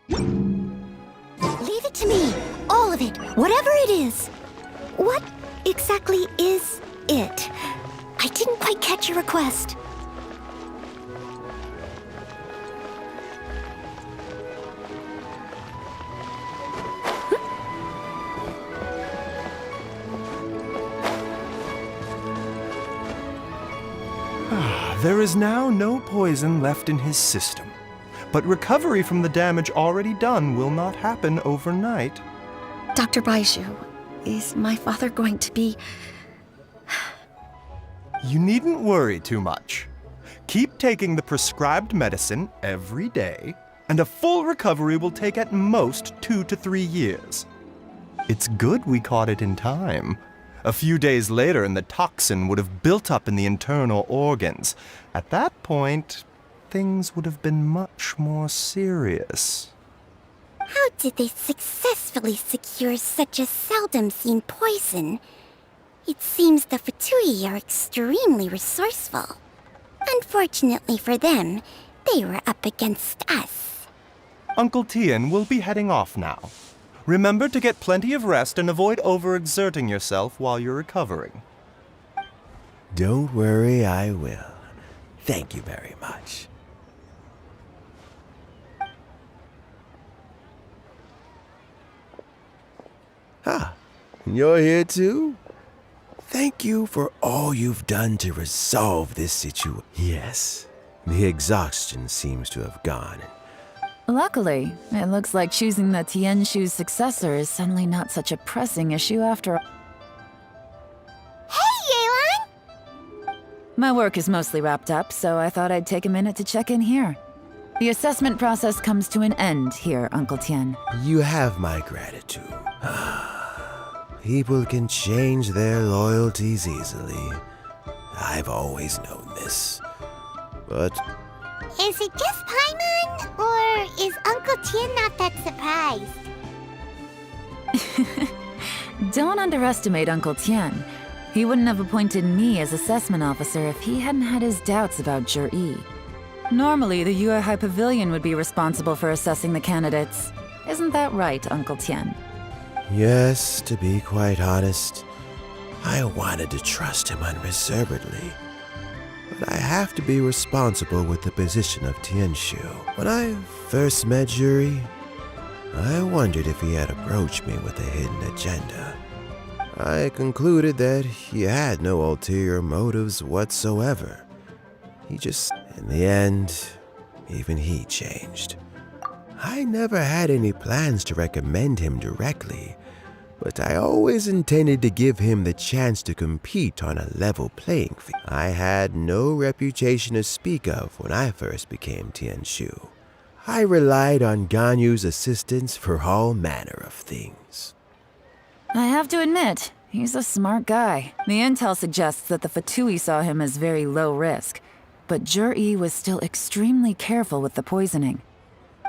Leave it to me. All of it. Whatever it is. What exactly is it? I didn't quite catch your request. There is now no poison left in his system, but recovery from the damage already done will not happen overnight. Dr. Baiju, is my father going to be... You needn't worry too much. Keep taking the prescribed medicine every day, and a full recovery will take at most 2 to 3 years. It's good we caught it in time. A few days later, and the toxin would have built up in the internal organs. At that point, things would have been much more serious. How did they successfully secure such a seldom-seen poison? It seems the Fatui are extremely resourceful. Unfortunately for them, they were up against us. Uncle Tian will be heading off now. Remember to get plenty of rest and avoid overexerting yourself while you're recovering. Don't worry, I will. Thank you very much. Ah, you're here too? Thank you for all you've done to resolve this situation. Yes, the exhaustion seems to have gone. Luckily, it looks like choosing the Tianshu's successor is suddenly not such a pressing issue after all. Hey, Yelan! My work is mostly wrapped up, so I thought I'd take a minute to check in here. The assessment process comes to an end here, Uncle Tian. You have my gratitude. People can change their loyalties easily. I've always known this. But... Is it just Paimon, or is Uncle Tian not that surprised? Don't underestimate Uncle Tian. He wouldn't have appointed me as assessment officer if he hadn't had his doubts about Zhi. Normally, the Yuehai Pavilion would be responsible for assessing the candidates. Isn't that right, Uncle Tian? yes, to be quite honest, I wanted to trust him unreservedly. But I have to be responsible with the position of Tianshu. When I first met Zhi, I wondered if he had approached me with a hidden agenda. I concluded that he had no ulterior motives whatsoever. He just, in the end, even he changed. I never had any plans to recommend him directly, but I always intended to give him the chance to compete on a level playing field. I had no reputation to speak of when I first became Tianshu. I relied on Ganyu's assistance for all manner of things. I have to admit, he's a smart guy. The intel suggests that the Fatui saw him as very low risk, but Zhi was still extremely careful with the poisoning.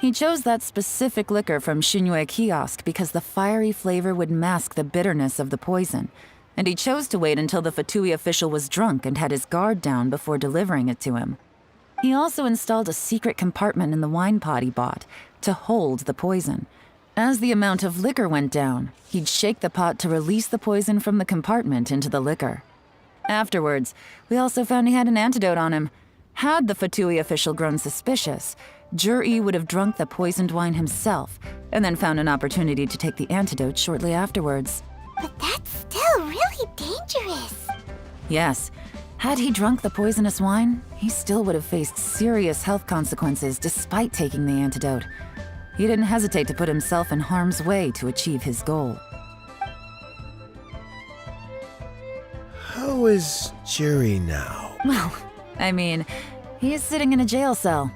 He chose that specific liquor from Xinyue Kiosk because the fiery flavor would mask the bitterness of the poison, and he chose to wait until the Fatui official was drunk and had his guard down before delivering it to him. He also installed a secret compartment in the wine pot he bought to hold the poison. As the amount of liquor went down, he'd shake the pot to release the poison from the compartment into the liquor. Afterwards, we also found he had an antidote on him. Had the Fatui official grown suspicious, Zhi would have drunk the poisoned wine himself, and then found an opportunity to take the antidote shortly afterwards. But that's still really dangerous. Yes, had he drunk the poisonous wine, he still would have faced serious health consequences despite taking the antidote. He didn't hesitate to put himself in harm's way to achieve his goal. How is Zhi now? Well, I mean, he is sitting in a jail cell.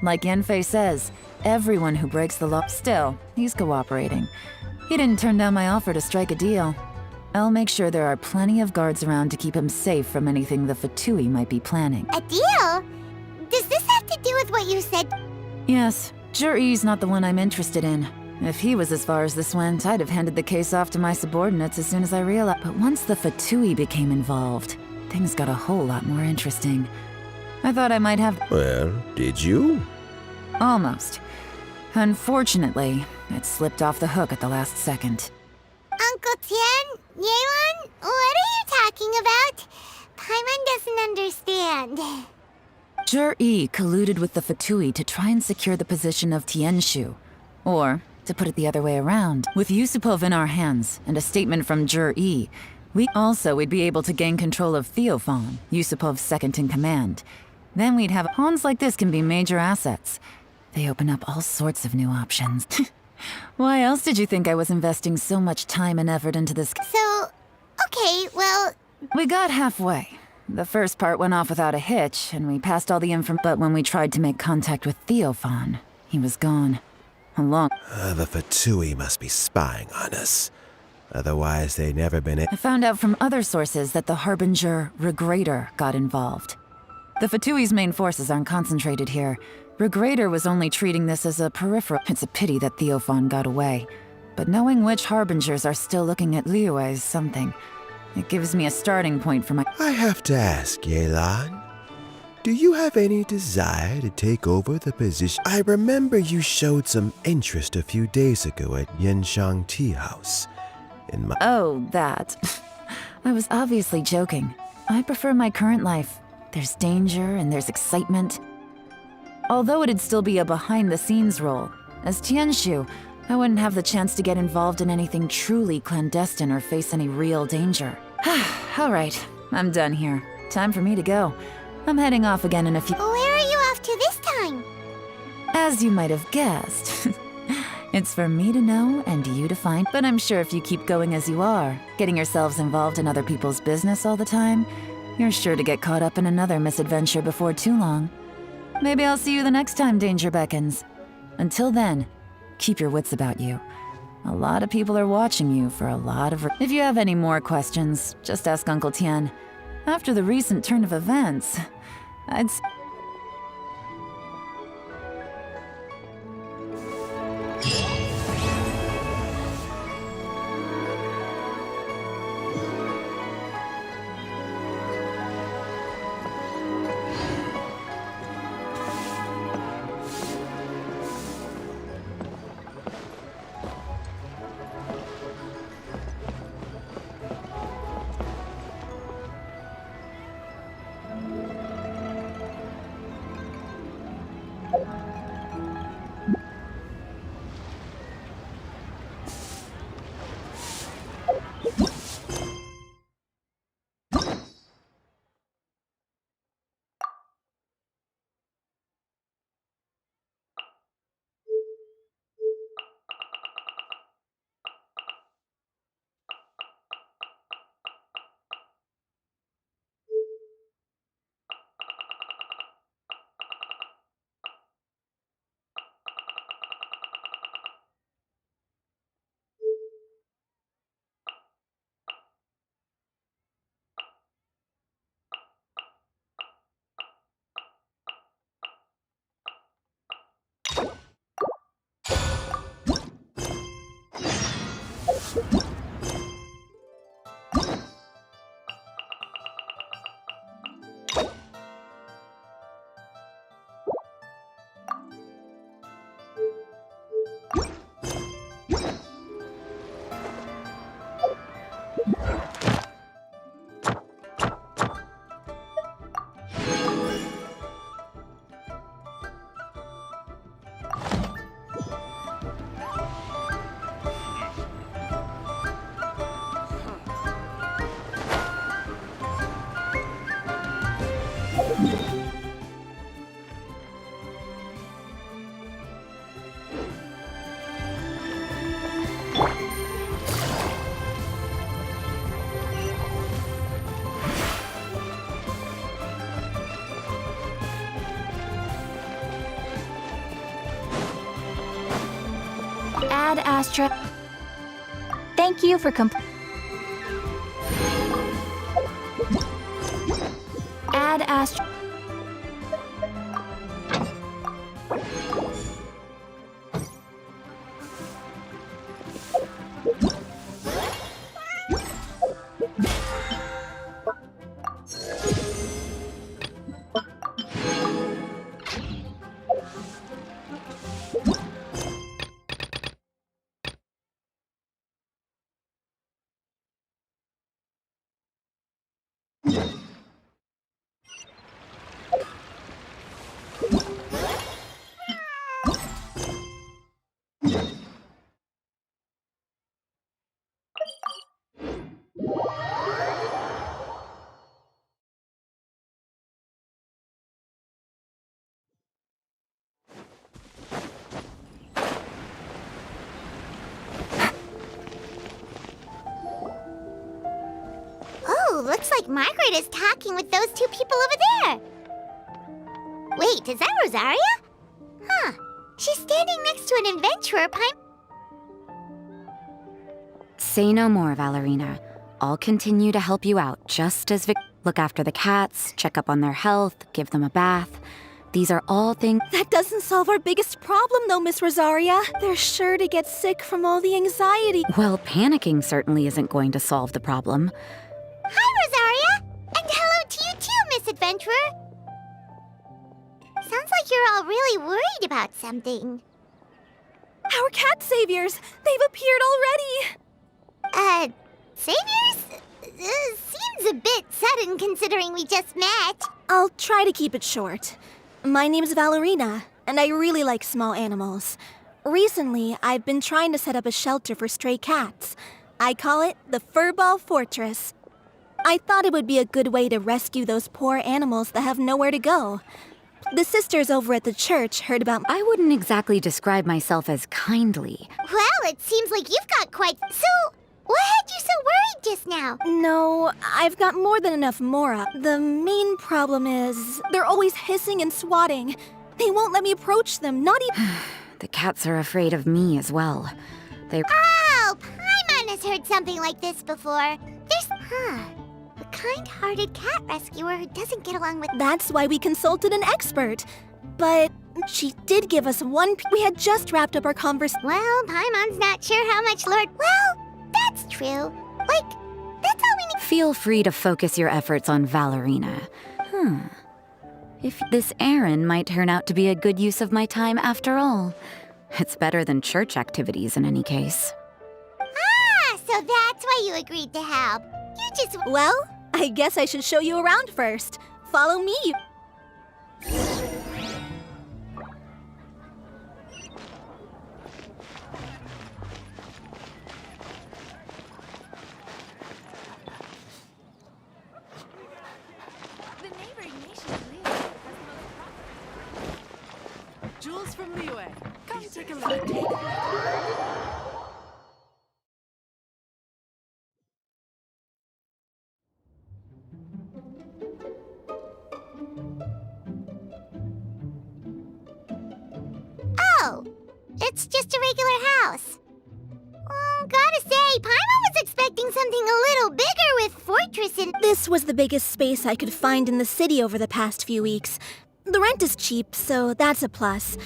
Like Yanfei says, everyone who breaks the law... Still, he's cooperating. He didn't turn down my offer to strike a deal. I'll make sure there are plenty of guards around to keep him safe from anything the Fatui might be planning. A deal? Does this have to do with what you said? Yes, Zhi's not the one I'm interested in. If he was as far as this went, I'd have handed the case off to my subordinates as soon as I realized. But once the Fatui became involved, things got a whole lot more interesting. I thought I might have... Well, did you? Almost. Unfortunately, it slipped off the hook at the last second. Uncle Tien, Yelan, what are you talking about? Paimon doesn't understand. Zhi colluded with the Fatui to try and secure the position of Tianshu. Or, to put it the other way around, with Yusupov in our hands and a statement from Zhi, we'd be able to gain control of Theophan, Yusupov's second in command. Then we'd have pawns like this can be major assets. They open up all sorts of new options. Why else did you think I was investing so much time and effort into this? So, okay, well... We got halfway. The first part went off without a hitch, and we passed all the info. But when we tried to make contact with Theophan, he was gone. Along. The Fatui must be spying on us. Otherwise, they'd never been I found out from other sources that the Harbinger Regrator got involved. The Fatui's main forces aren't concentrated here. Regrator was only treating this as a peripheral. It's a pity that Theophan got away. But knowing which Harbingers are still looking at Liyue is something. It gives me a starting point for my... I have to ask, Yelan. Do you have any desire to take over the position? I remember you showed some interest a few days ago at Yenshang Tea House. Oh, that. I was obviously joking. I prefer my current life. There's danger and there's excitement. Although it'd still be a behind-the-scenes role, as Tianshu, I wouldn't have the chance to get involved in anything truly clandestine or face any real danger. All right, I'm done here. Time for me to go. I'm heading off again in a few... Where are you off to this time? As you might have guessed. It's for me to know and you to find. But I'm sure if you keep going as you are, getting yourselves involved in other people's business all the time, you're sure to get caught up in another misadventure before too long. Maybe I'll see you the next time danger beckons. Until then, keep your wits about you. A lot of people are watching you for a lot of... If you have any more questions, just ask Uncle Tien. After the recent turn of events, I'd... Ad Astra. Thank you for Ad Astra. looks like Margaret is talking with those two people over there. Wait, is that Rosaria? Huh. She's standing next to an adventurer, Say no more, Valerina. I'll continue to help you out, just as look after the cats, check up on their health, give them a bath. These are all things— That doesn't solve our biggest problem, though, Miss Rosaria. They're sure to get sick from all the anxiety. Well, panicking certainly isn't going to solve the problem. Hi, Rosaria! And hello to you too, Miss Adventurer! Sounds like you're all really worried about something. Our cat saviors! They've appeared already! Saviors? Seems a bit sudden considering we just met. I'll try to keep it short. My name's Valerina, and I really like small animals. Recently, I've been trying to set up a shelter for stray cats. I call it the Furball Fortress. I thought it would be a good way to rescue those poor animals that have nowhere to go. The sisters over at the church heard about— I wouldn't exactly describe myself as kindly. Well, it seems like you've got quite— So, what had you so worried just now? No, I've got more than enough Mora. The main problem is they're always hissing and swatting. They won't let me approach them, not even— The cats are afraid of me as well. Oh, Paimon has heard something like this before. There's— a kind-hearted cat rescuer who doesn't get along with— That's why we consulted an expert. But she did give us one— We had just wrapped up our conversation. Well, Paimon's not sure how much Lord— Well, that's true. Like, that's all we need— Feel free to focus your efforts on Valerina. If this errand might turn out to be a good use of my time after all. It's better than church activities in any case. Ah, so that's why you agreed to help. You just— Well, I guess I should show you around first. Follow me. Jules from Liyue. Come take a look. Oh, it's just a regular house. Gotta say, Paimon was expecting something a little bigger with fortress and— This was the biggest space I could find in the city over the past few weeks. The rent is cheap, so that's a plus.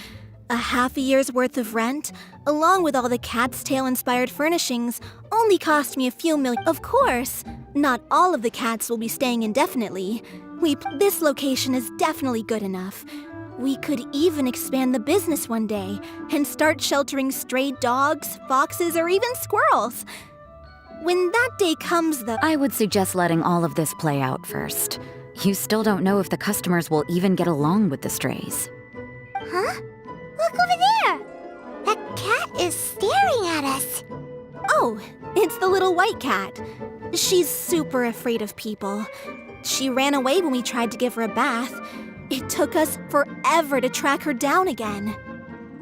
A half a year's worth of rent, along with all the Cat's Tail-inspired furnishings, only cost me a few million. Of course, not all of the cats will be staying indefinitely. This location is definitely good enough. We could even expand the business one day and start sheltering stray dogs, foxes, or even squirrels. When that day comes, though— I would suggest letting all of this play out first. You still don't know if the customers will even get along with the strays. Huh? Look over there! That cat is staring at us. Oh, it's the little white cat. She's super afraid of people. She ran away when we tried to give her a bath. It took us forever to track her down again.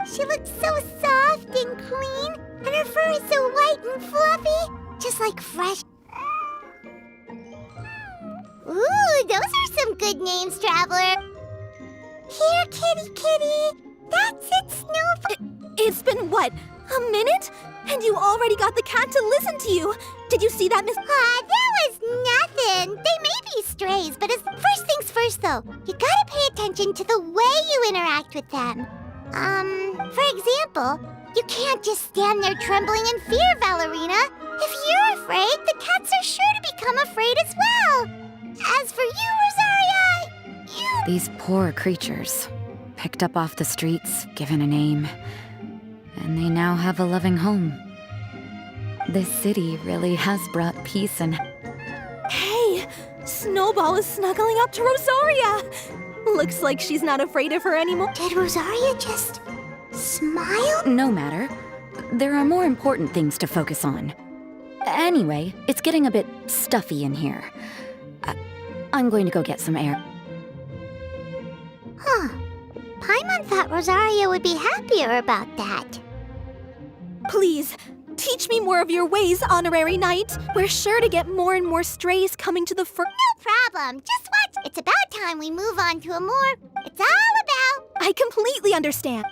She looks so soft and clean, and her fur is so white and fluffy, just like fresh— Ooh, those are some good names, Traveler. Here, kitty kitty. That's it, Snow— It's been, what, a minute? And you already got the cat to listen to you. Did you see that, Miss— that was nothing. They may be strays, but first things first, though. You gotta pay attention to the way you interact with them. For example, you can't just stand there trembling in fear, Valerina. If you're afraid, the cats are sure to become afraid as well. As for you, Rosaria, you— These poor creatures, picked up off the streets, given a name, and they now have a loving home. This city really has brought peace and— Hey, Snowball is snuggling up to Rosaria. Looks like she's not afraid of her anymore. Did Rosaria just smile? No matter. There are more important things to focus on. Anyway, it's getting a bit stuffy in here. I'm going to go get some air. Huh. Paimon thought Rosaria would be happier about that. Please, Teach me more of your ways, honorary knight. We're sure to get more and more strays coming to the No problem. Just watch. It's about time we move on to a more... It's all about... I completely understand.